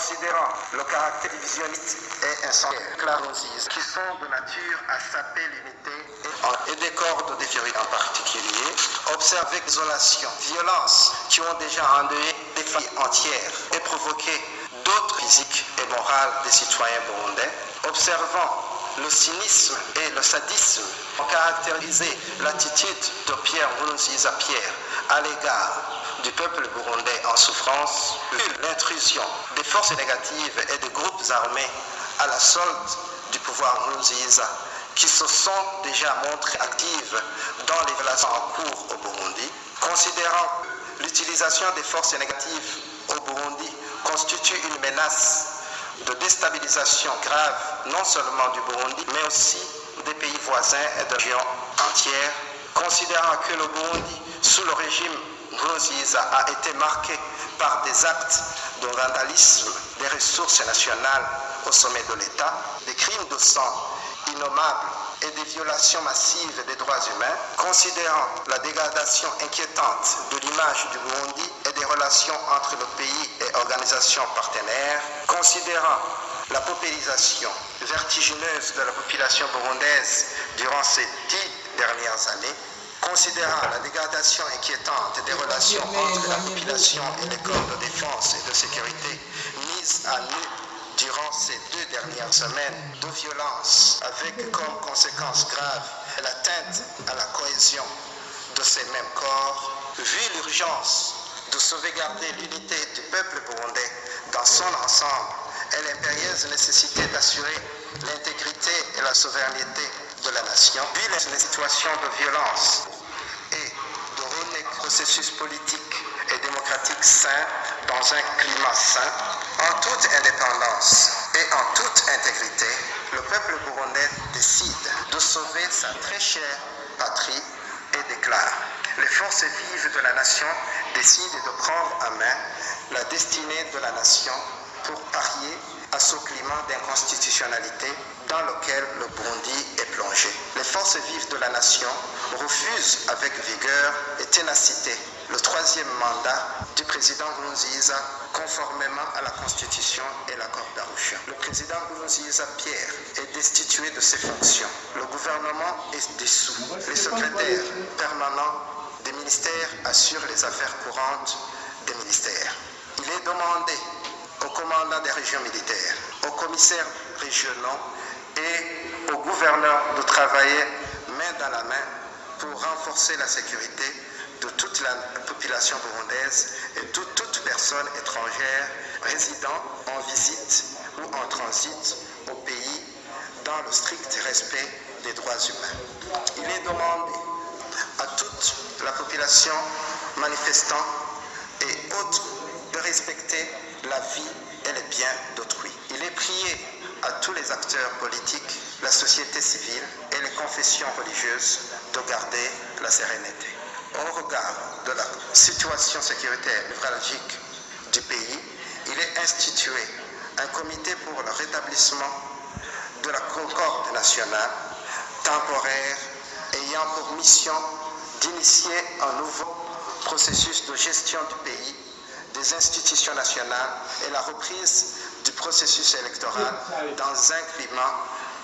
considérant le caractère divisionniste et incendiaire qui sont de nature à saper l'unité et des corps de déférés en particulier, observe avec désolation, violences qui ont déjà endeuillé des familles entières et provoqué d'autres physiques et morales des citoyens burundais, observant le cynisme et le sadisme ont caractérisé l'attitude de Pierre Nkurunziza à l'égard du peuple burundais en souffrance, l'intrusion des forces négatives et des groupes armés à la solde du pouvoir Nkurunziza qui se sont déjà montrées actives dans les relations en cours au Burundi, considérant l'utilisation des forces négatives au Burundi constitue une menace de déstabilisation grave non seulement du Burundi, mais aussi des pays voisins et de régions entières, considérant que le Burundi, sous le régime Nkurunziza, a été marqué par des actes de vandalisme des ressources nationales au sommet de l'État, des crimes de sang innommables et des violations massives des droits humains, considérant la dégradation inquiétante de l'image du Burundi et des relations entre le pays et organisations partenaires, considérant la paupérisation vertigineuse de la population burundaise durant ces 10 dernières années, considérant la dégradation inquiétante des relations entre la population et les corps de défense et de sécurité mises à nu durant ces 2 dernières semaines de violence, avec comme conséquence grave l'atteinte à la cohésion de ces mêmes corps, vu l'urgence de sauvegarder l'unité du peuple burundais dans son ensemble et l'impérieuse nécessité d'assurer l'intégrité et la souveraineté de la nation, vu les situations de violence et de renouer processus politique et démocratique sain dans un climat sain, en toute indépendance et en toute intégrité, le peuple burundais décide de sauver sa très chère patrie et déclare: les forces vives de la nation décident de prendre en main la destinée de la nation pour parier à ce climat d'inconstitutionnalité dans lequel le Burundi est plongé. Les forces vives de la nation refusent avec vigueur et ténacité le 3e mandat du président Nkurunziza conformément à la Constitution et l'accord d'Arusha. Le président Nkurunziza Pierre est destitué de ses fonctions. Le gouvernement est dissous. Les secrétaires permanents des ministères assurent les affaires courantes des ministères. Il est demandé aux commandants des régions militaires, aux commissaires régionaux et aux gouverneurs de travailler main dans la main pour renforcer la sécurité de toute la population burundaise et de toute personne étrangère résidant en visite ou en transit au pays dans le strict respect des droits humains. Il est demandé à toute la population manifestant et autres de respecter la vie et les biens d'autrui. Il est prié à tous les acteurs politiques, la société civile et les confessions religieuses de garder la sérénité. Au regard de la situation sécuritaire névralgique du pays, il est institué un comité pour le rétablissement de la concorde nationale temporaire ayant pour mission d'initier un nouveau processus de gestion du pays, des institutions nationales et la reprise du processus électoral dans un climat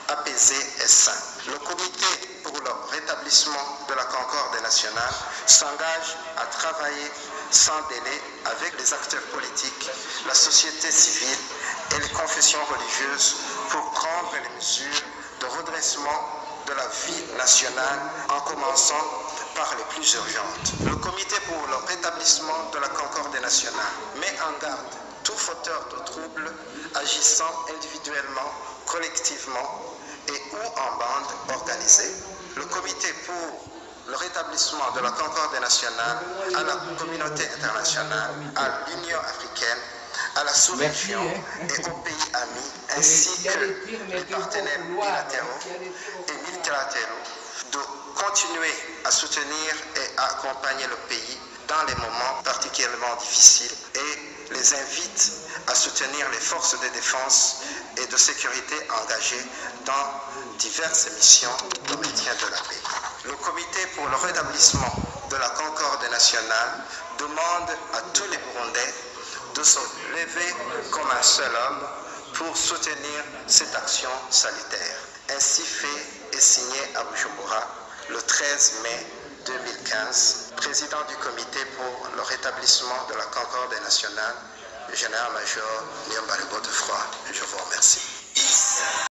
apaisé et sain. Le comité pour le rétablissement de la concorde nationale s'engage à travailler sans délai avec les acteurs politiques, la société civile et les confessions religieuses pour prendre les mesures de redressement de la vie nationale en commençant par les plus urgentes. Le comité pour le rétablissement de la concorde nationale met en garde tout fauteur de troubles agissant individuellement, collectivement et ou en bande organisée. Le comité pour le rétablissement de la concorde nationale à la communauté internationale, à l'Union africaine, à la sous-région et aux pays amis, ainsi que les partenaires bilatéraux et multilatéraux, de continuer à soutenir et à accompagner le pays dans les moments particulièrement difficiles et les invite à soutenir les forces de défense et de sécurité engagées dans diverses missions de maintien de la paix. Le comité pour le rétablissement de la concorde nationale demande à tous les Burundais de se lever comme un seul homme pour soutenir cette action sanitaire. Ainsi fait et signé à Bujumbura le 13 mai 2015, président du comité pour le rétablissement de la concorde nationale, le général-major Niyombare Godefroid. Je vous remercie.